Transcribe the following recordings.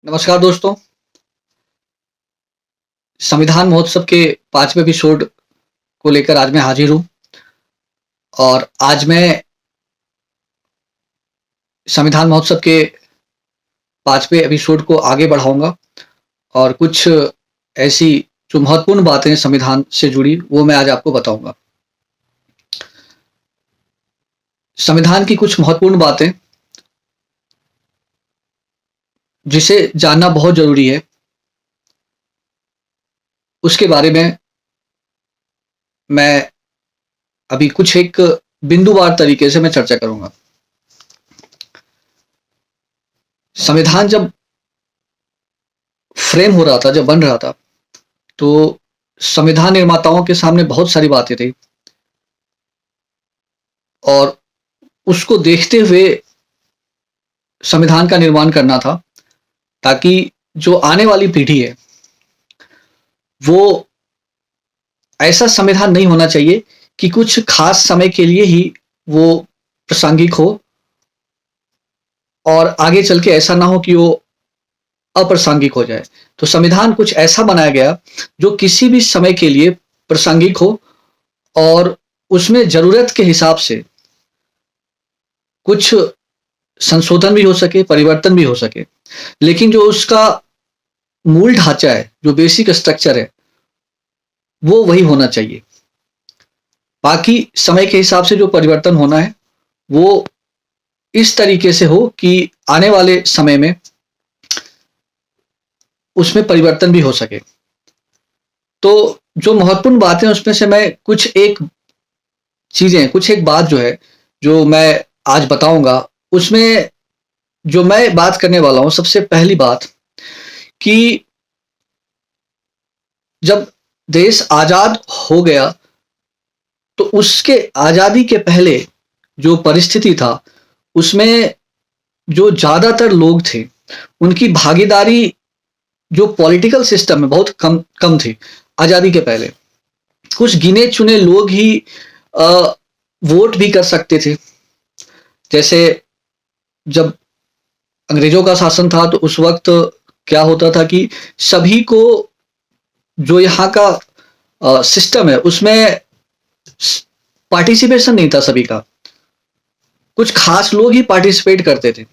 नमस्कार दोस्तों। संविधान महोत्सव के 5वें एपिसोड को लेकर आज मैं हाजिर हूँ और आज मैं संविधान महोत्सव के 5वें एपिसोड को आगे बढ़ाऊँगा और कुछ ऐसी जो महत्वपूर्ण बातें हैं संविधान से जुड़ी वो मैं आज आपको बताऊँगा। संविधान की कुछ महत्वपूर्ण बातें जिसे जानना बहुत ज़रूरी है, उसके बारे में मैं अभी कुछ एक बिंदुवार तरीके से मैं चर्चा करूँगा। संविधान जब फ्रेम हो रहा था, जब बन रहा था, तो संविधान निर्माताओं के सामने बहुत सारी बातें थी और उसको देखते हुए संविधान का निर्माण करना था ताकि जो आने वाली पीढ़ी है वो ऐसा संविधान नहीं होना चाहिए कि कुछ खास समय के लिए ही वो प्रासंगिक हो और आगे चल के ऐसा ना हो कि वो अप्रासंगिक हो जाए। तो संविधान कुछ ऐसा बनाया गया जो किसी भी समय के लिए प्रासंगिक हो और उसमें जरूरत के हिसाब से कुछ संशोधन भी हो सके, परिवर्तन भी हो सके, लेकिन जो उसका मूल ढांचा है, जो बेसिक स्ट्रक्चर है, वो वही होना चाहिए। बाकी समय के हिसाब से जो परिवर्तन होना है वो इस तरीके से हो कि आने वाले समय में उसमें परिवर्तन भी हो सके। तो जो महत्वपूर्ण बातें उसमें से मैं कुछ एक बात जो है जो मैं आज बताऊंगा, उसमें जो मैं बात करने वाला हूं, सबसे पहली बात कि जब देश आजाद हो गया तो उसके आजादी के पहले जो परिस्थिति था उसमें जो ज्यादातर लोग थे उनकी भागीदारी जो पॉलिटिकल सिस्टम में बहुत कम कम थी। आजादी के पहले कुछ गिने चुने लोग ही वोट भी कर सकते थे। जैसे जब अंग्रेजों का शासन था तो उस वक्त क्या होता था कि सभी को जो यहाँ का सिस्टम है उसमें पार्टिसिपेशन नहीं था सभी का, कुछ खास लोग ही पार्टिसिपेट करते थे।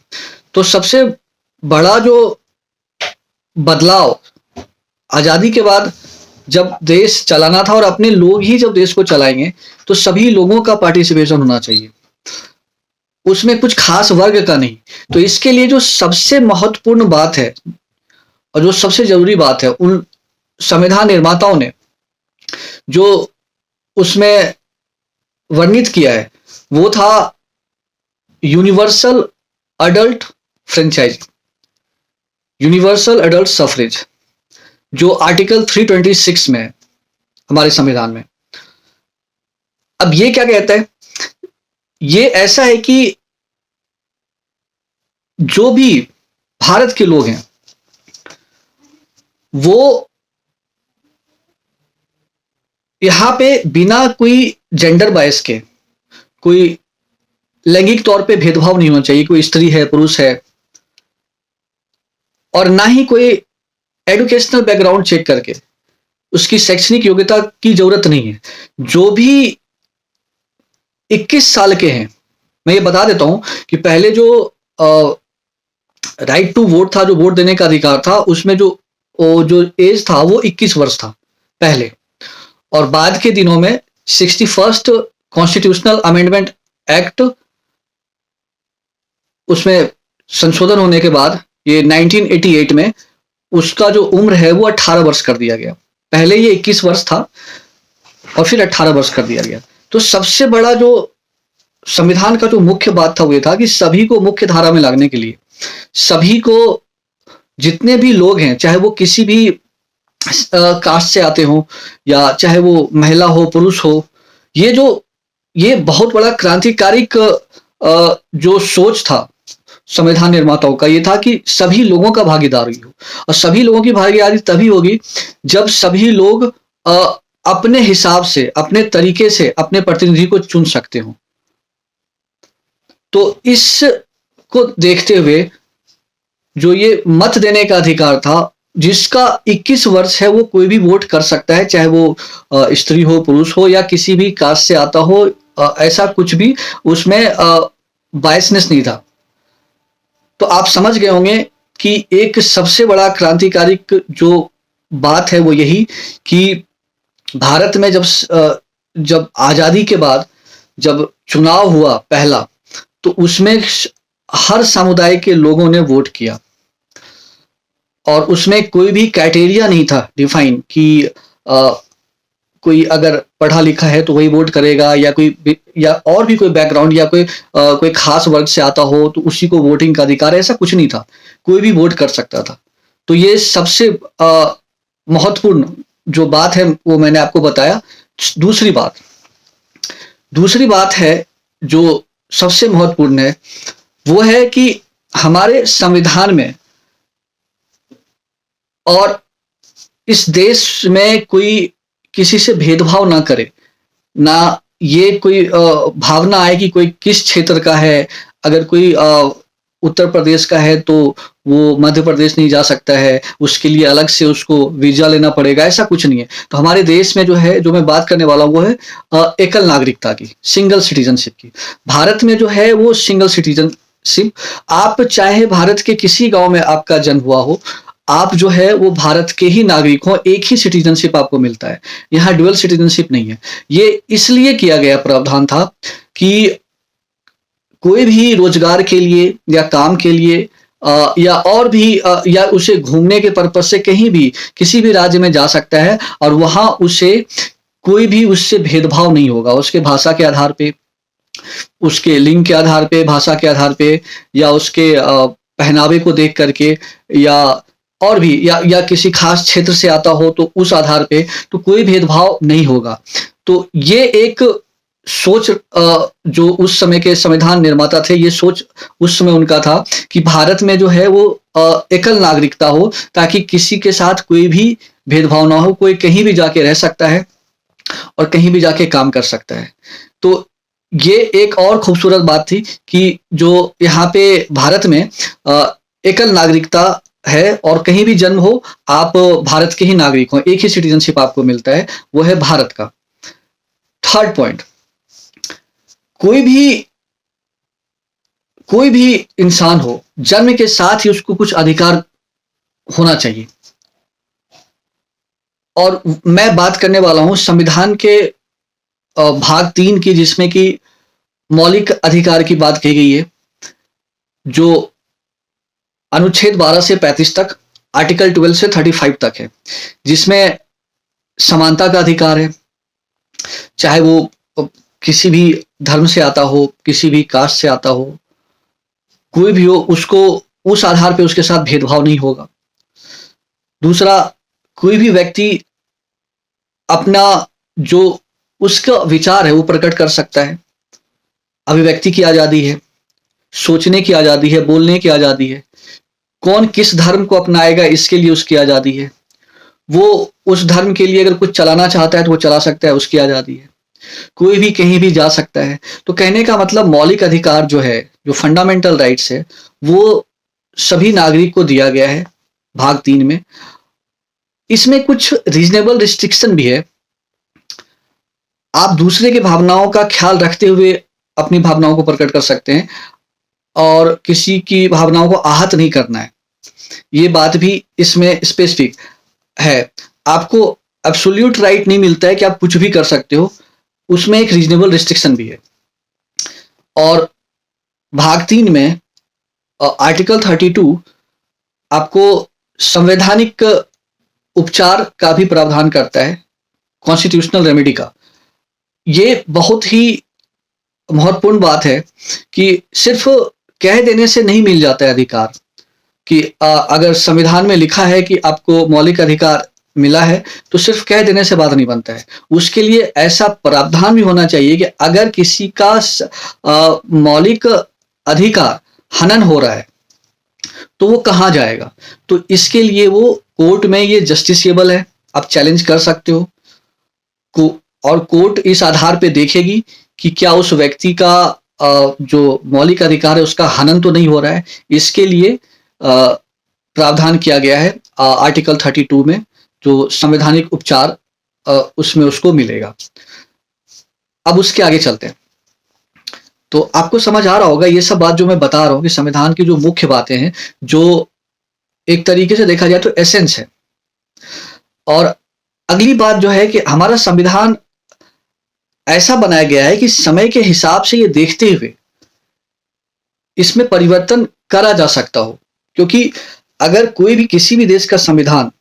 तो सबसे बड़ा जो बदलाव आजादी के बाद जब देश चलाना था और अपने लोग ही जब देश को चलाएंगे तो सभी लोगों का पार्टिसिपेशन होना चाहिए, उसमें कुछ खास वर्ग का नहीं। तो इसके लिए जो सबसे महत्वपूर्ण बात है और जो सबसे जरूरी बात है उन संविधान निर्माताओं ने जो उसमें वर्णित किया है वो था universal adult franchise, universal adult suffrage, जो आर्टिकल 326 में है हमारे संविधान में। अब ये क्या कहता है? ये ऐसा है कि जो भी भारत के लोग हैं वो यहां पे बिना कोई जेंडर बायस के, कोई लैंगिक तौर पे भेदभाव नहीं होना चाहिए, कोई स्त्री है पुरुष है, और ना ही कोई एजुकेशनल बैकग्राउंड चेक करके उसकी शैक्षणिक योग्यता की जरूरत नहीं है। जो भी 21 साल के हैं, मैं ये बता देता हूं कि पहले जो राइट टू वोट था, जो वोट देने का अधिकार था, उसमें जो एज था वो 21 वर्ष था पहले, और बाद के दिनों में 61st कॉन्स्टिट्यूशनल अमेंडमेंट एक्ट, उसमें संशोधन होने के बाद ये 1988 में उसका जो उम्र है वो 18 वर्ष कर दिया गया। पहले ये 21 वर्ष था और फिर 18 वर्ष कर दिया गया। तो सबसे बड़ा जो संविधान का जो मुख्य बात था वो ये था कि सभी को मुख्य धारा में लाने के लिए, सभी को, जितने भी लोग हैं, चाहे वो किसी भी कास्ट से आते हो या चाहे वो महिला हो पुरुष हो, ये बहुत बड़ा क्रांतिकारिक जो सोच था संविधान निर्माताओं का, ये था कि सभी लोगों का भागीदारी हो, और सभी लोगों की भागीदारी तभी होगी जब सभी लोग अपने हिसाब से, अपने तरीके से अपने प्रतिनिधि को चुन सकते हो। तो इसको देखते हुए जो ये मत देने का अधिकार था, जिसका 21 वर्ष है, वो कोई भी वोट कर सकता है, चाहे वो स्त्री हो, पुरुष हो या किसी भी कास्ट से आता हो। ऐसा कुछ भी उसमें बायसनेस नहीं था। तो आप समझ गए होंगे कि एक सबसे बड़ा क्रांतिकारिक जो बात है वो यही कि भारत में जब आजादी के बाद जब चुनाव हुआ पहला, तो उसमें हर समुदाय के लोगों ने वोट किया और उसमें कोई भी क्राइटेरिया नहीं था डिफाइन कि कोई अगर पढ़ा लिखा है तो वही वोट करेगा या कोई या और भी कोई बैकग्राउंड या कोई खास वर्ग से आता हो तो उसी को वोटिंग का अधिकार है, ऐसा कुछ नहीं था। कोई भी वोट कर सकता था। तो ये सबसे महत्वपूर्ण जो बात है वो मैंने आपको बताया। दूसरी बात है जो सबसे महत्वपूर्ण है, वो है कि हमारे संविधान में और इस देश में कोई किसी से भेदभाव ना करे, ना ये कोई भावना आए कि कोई किस क्षेत्र का है। अगर कोई उत्तर प्रदेश का है तो वो मध्य प्रदेश नहीं जा सकता है, उसके लिए अलग से उसको वीजा लेना पड़ेगा, ऐसा कुछ नहीं है। तो हमारे देश में जो है, जो मैं बात करने वाला हूँ वो है एकल नागरिकता की, सिंगल सिटीजनशिप की। भारत में जो है वो सिंगल सिटीजनशिप, आप चाहे भारत के किसी गांव में आपका जन्म हुआ हो, आप जो है वो भारत के ही नागरिक हो, एक ही सिटीजनशिप आपको मिलता है। यहाँ ड्यूअल सिटीजनशिप नहीं है। ये इसलिए किया गया प्रावधान था कि कोई भी रोजगार के लिए या काम के लिए या और भी या उसे घूमने के पर्पज से कहीं भी किसी भी राज्य में जा सकता है और वहां उसे कोई भी उससे भेदभाव नहीं होगा, उसके भाषा के आधार पे, उसके लिंग के आधार पे, भाषा के आधार पे, या उसके पहनावे को देख करके, या और भी या किसी खास क्षेत्र से आता हो तो उस आधार पे, तो कोई भेदभाव नहीं होगा। तो ये एक सोच जो उस समय के संविधान निर्माता थे, ये सोच उस समय उनका था कि भारत में जो है वो एकल नागरिकता हो, ताकि किसी के साथ कोई भी भेदभाव ना हो, कोई कहीं भी जाके रह सकता है और कहीं भी जाके काम कर सकता है। तो ये एक और खूबसूरत बात थी कि जो यहाँ पे भारत में एकल नागरिकता है और कहीं भी जन्म हो, आप भारत के ही नागरिक हो, एक ही सिटीजनशिप आपको मिलता है, वो है भारत का। थर्ड पॉइंट, कोई भी इंसान हो, जन्म के साथ ही उसको कुछ अधिकार होना चाहिए। और मैं बात करने वाला हूं संविधान के भाग 3 की, जिसमें कि मौलिक अधिकार की बात कही गई है, जो अनुच्छेद 12 से 35 तक, आर्टिकल 12 से 35 तक है, जिसमें समानता का अधिकार है। चाहे वो किसी भी धर्म से आता हो, किसी भी कास्ट से आता हो, कोई भी हो, उसको उस आधार पे उसके साथ भेदभाव नहीं होगा। दूसरा, कोई भी व्यक्ति अपना जो उसका विचार है वो प्रकट कर सकता है। अभिव्यक्ति की आजादी है, सोचने की आजादी है, बोलने की आजादी है। कौन किस धर्म को अपनाएगा इसके लिए उसकी आजादी है। वो उस धर्म के लिए अगर कुछ चलाना चाहता है तो वो चला सकता है, उसकी आजादी है। कोई भी कहीं भी जा सकता है। तो कहने का मतलब मौलिक अधिकार जो है, जो फंडामेंटल राइट्स है, वो सभी नागरिक को दिया गया है भाग 3 में। इसमें कुछ रीजनेबल रिस्ट्रिक्शन भी है। आप दूसरे की भावनाओं का ख्याल रखते हुए अपनी भावनाओं को प्रकट कर सकते हैं और किसी की भावनाओं को आहत नहीं करना है। ये बात भी इसमें स्पेसिफिक है। आपको एब्सोल्यूट राइट नहीं मिलता है कि आप कुछ भी कर सकते हो, उसमें एक रीजनेबल रिस्ट्रिक्शन भी है। और भाग 3 में आर्टिकल 32 आपको संवैधानिक उपचार का भी प्रावधान करता है, कॉन्स्टिट्यूशनल रेमेडी का। ये बहुत ही महत्वपूर्ण बात है कि सिर्फ कह देने से नहीं मिल जाता है अधिकार, कि अगर संविधान में लिखा है कि आपको मौलिक अधिकार मिला है तो सिर्फ कह देने से बात नहीं बनता है। उसके लिए ऐसा प्रावधान भी होना चाहिए कि अगर किसी का मौलिक अधिकार हनन हो रहा है तो वो कहाँ जाएगा। तो इसके लिए वो कोर्ट में ये जस्टिसेबल है, आप चैलेंज कर सकते हो और कोर्ट इस आधार पे देखेगी कि क्या उस व्यक्ति का जो मौलिक अधिकार है उसका हनन तो नहीं हो रहा है। इसके लिए प्रावधान किया गया है आर्टिकल 32 में, जो संवैधानिक उपचार उसमें उसको मिलेगा। अब उसके आगे चलते हैं। तो आपको समझ आ रहा होगा ये सब बात जो मैं बता रहा हूँ कि संविधान की जो मुख्य बातें हैं, जो एक तरीके से देखा जाए तो एसेंस है। और अगली बात जो है कि हमारा संविधान ऐसा बनाया गया है कि समय के हिसाब से ये देखते हुए इसमें परिवर्तन करा जा सकता हो। क्योंकि अगर कोई भी किसी भी देश का संविधान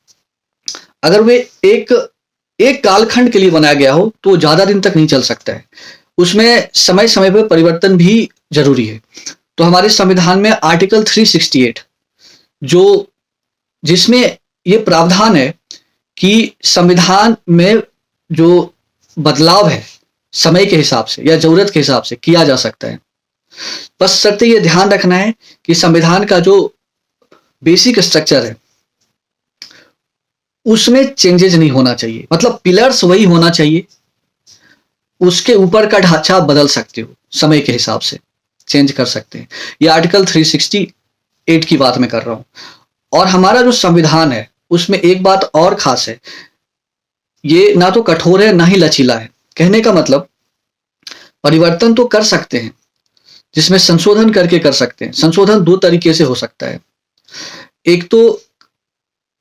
अगर वे एक कालखंड के लिए बनाया गया हो तो ज्यादा दिन तक नहीं चल सकता है, उसमें समय समय पर परिवर्तन भी जरूरी है। तो हमारे संविधान में आर्टिकल 368 जो जिसमें ये प्रावधान है कि संविधान में जो बदलाव है समय के हिसाब से या जरूरत के हिसाब से किया जा सकता है। बस शर्त ये ध्यान रखना है कि संविधान का जो बेसिक स्ट्रक्चर है उसमें चेंजेस नहीं होना चाहिए, मतलब पिलर्स वही होना चाहिए, उसके ऊपर का ढांचा आप बदल सकते हो, समय के हिसाब से चेंज कर सकते हैं। ये आर्टिकल 368 की बात मैं कर रहा हूं। और हमारा जो संविधान है उसमें एक बात और खास है, ये ना तो कठोर है ना ही लचीला है। कहने का मतलब परिवर्तन तो कर सकते हैं, जिसमें संशोधन करके कर सकते हैं। संशोधन दो तरीके से हो सकता है। एक तो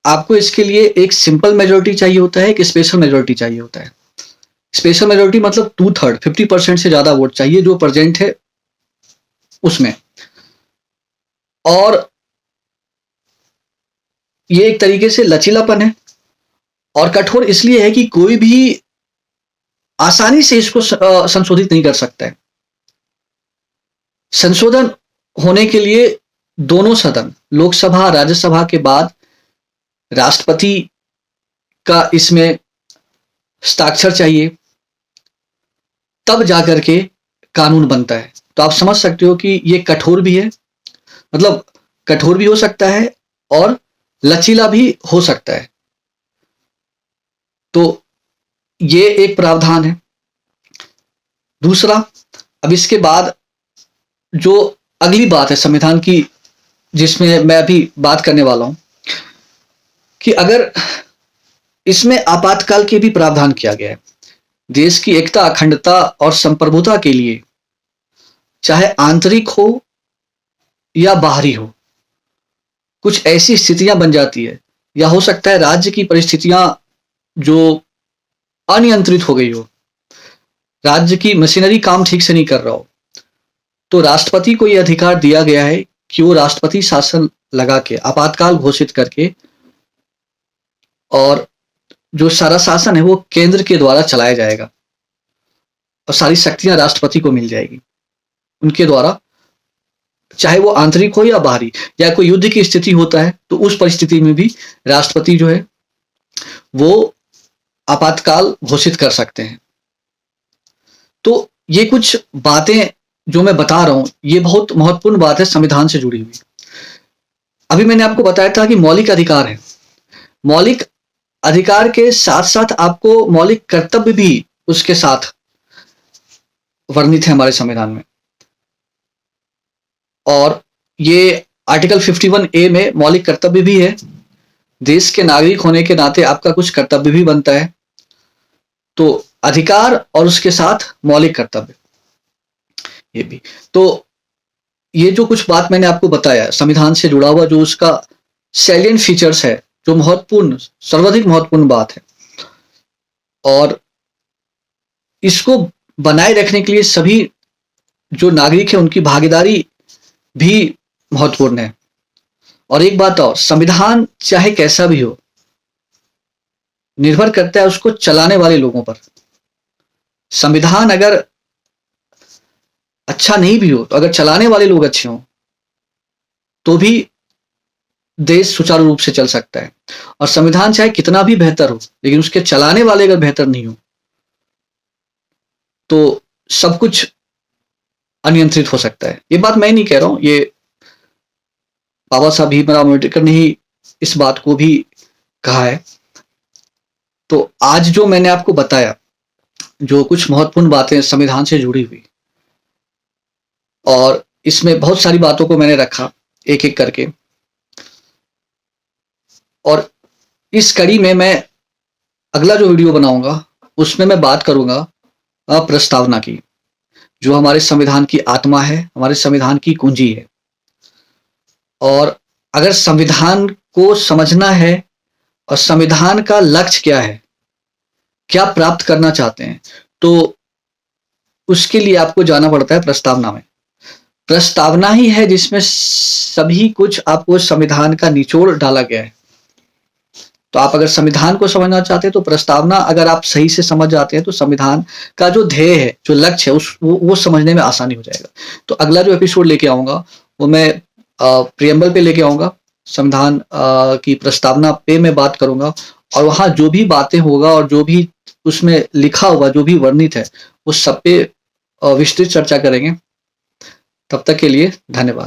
आपको इसके लिए एक सिंपल मेजोरिटी चाहिए होता है, एक स्पेशल मेजोरिटी चाहिए होता है। स्पेशल मेजोरिटी मतलब 2/3 50% से ज्यादा वोट चाहिए जो प्रेजेंट है उसमें। और ये एक तरीके से लचीलापन है। और कठोर इसलिए है कि कोई भी आसानी से इसको संशोधित नहीं कर सकता है। संशोधन होने के लिए दोनों सदन, लोकसभा राज्यसभा के बाद राष्ट्रपति का इसमें हस्ताक्षर चाहिए, तब जाकर के कानून बनता है। तो आप समझ सकते हो कि ये कठोर भी है, मतलब कठोर भी हो सकता है और लचीला भी हो सकता है। तो ये एक प्रावधान है। दूसरा, अब इसके बाद जो अगली बात है संविधान की जिसमें मैं अभी बात करने वाला हूं कि अगर इसमें आपातकाल के भी प्रावधान किया गया है। देश की एकता, अखंडता और संप्रभुता के लिए, चाहे आंतरिक हो या बाहरी हो, कुछ ऐसी स्थितियां बन जाती है या हो सकता है राज्य की परिस्थितियां जो अनियंत्रित हो गई हो, राज्य की मशीनरी काम ठीक से नहीं कर रहा हो, तो राष्ट्रपति को यह अधिकार दिया गया है कि वो राष्ट्रपति शासन लगा के आपातकाल घोषित करके, और जो सारा शासन है वो केंद्र के द्वारा चलाया जाएगा और सारी शक्तियां राष्ट्रपति को मिल जाएगी उनके द्वारा, चाहे वो आंतरिक हो या बाहरी। या कोई युद्ध की स्थिति होता है तो उस परिस्थिति में भी राष्ट्रपति जो है वो आपातकाल घोषित कर सकते हैं। तो ये कुछ बातें जो मैं बता रहा हूं ये बहुत महत्वपूर्ण बात है संविधान से जुड़ी हुई। अभी मैंने आपको बताया था कि मौलिक अधिकार है। मौलिक अधिकार के साथ साथ आपको मौलिक कर्तव्य भी उसके साथ वर्णित है हमारे संविधान में। और ये आर्टिकल 51A में मौलिक कर्तव्य भी है। देश के नागरिक होने के नाते आपका कुछ कर्तव्य भी बनता है। तो अधिकार और उसके साथ मौलिक कर्तव्य ये भी। तो ये जो कुछ बात मैंने आपको बताया संविधान से जुड़ा हुआ जो उसका सैलिएंट फीचर्स है, जो महत्वपूर्ण, सर्वाधिक महत्वपूर्ण बात है, और इसको बनाए रखने के लिए सभी जो नागरिक है उनकी भागीदारी भी महत्वपूर्ण है। और एक बात और, संविधान चाहे कैसा भी हो निर्भर करता है उसको चलाने वाले लोगों पर। संविधान अगर अच्छा नहीं भी हो तो अगर चलाने वाले लोग अच्छे हों तो भी देश सुचारू रूप से चल सकता है। और संविधान चाहे कितना भी बेहतर हो लेकिन उसके चलाने वाले अगर बेहतर नहीं हो तो सब कुछ अनियंत्रित हो सकता है। ये बात मैं नहीं कह रहा हूं, ये बाबा साहब भीमराव अम्बेडकर ने ही इस बात को भी कहा है। तो आज जो मैंने आपको बताया जो कुछ महत्वपूर्ण बातें संविधान से जुड़ी हुई, और इसमें बहुत सारी बातों को मैंने रखा एक एक करके, इस कड़ी में मैं अगला जो वीडियो बनाऊंगा उसमें मैं बात करूंगा प्रस्तावना की, जो हमारे संविधान की आत्मा है, हमारे संविधान की कुंजी है। और अगर संविधान को समझना है और संविधान का लक्ष्य क्या है, क्या प्राप्त करना चाहते हैं, तो उसके लिए आपको जाना पड़ता है प्रस्तावना में। प्रस्तावना ही है जिसमें सभी कुछ आपको संविधान का निचोड़ डाला गया है। तो आप अगर संविधान को समझना चाहते हैं तो प्रस्तावना अगर आप सही से समझ जाते हैं तो संविधान का जो ध्येय है, जो लक्ष्य है, वो समझने में आसानी हो जाएगा। तो अगला जो एपिसोड लेके आऊंगा वो मैं प्रियम्बल पे लेके आऊंगा, संविधान की प्रस्तावना पे मैं बात करूंगा, और वहां जो भी बातें होगा और जो भी उसमें लिखा होगा, जो भी वर्णित है, उस सब पे विस्तृत चर्चा करेंगे। तब तक के लिए धन्यवाद।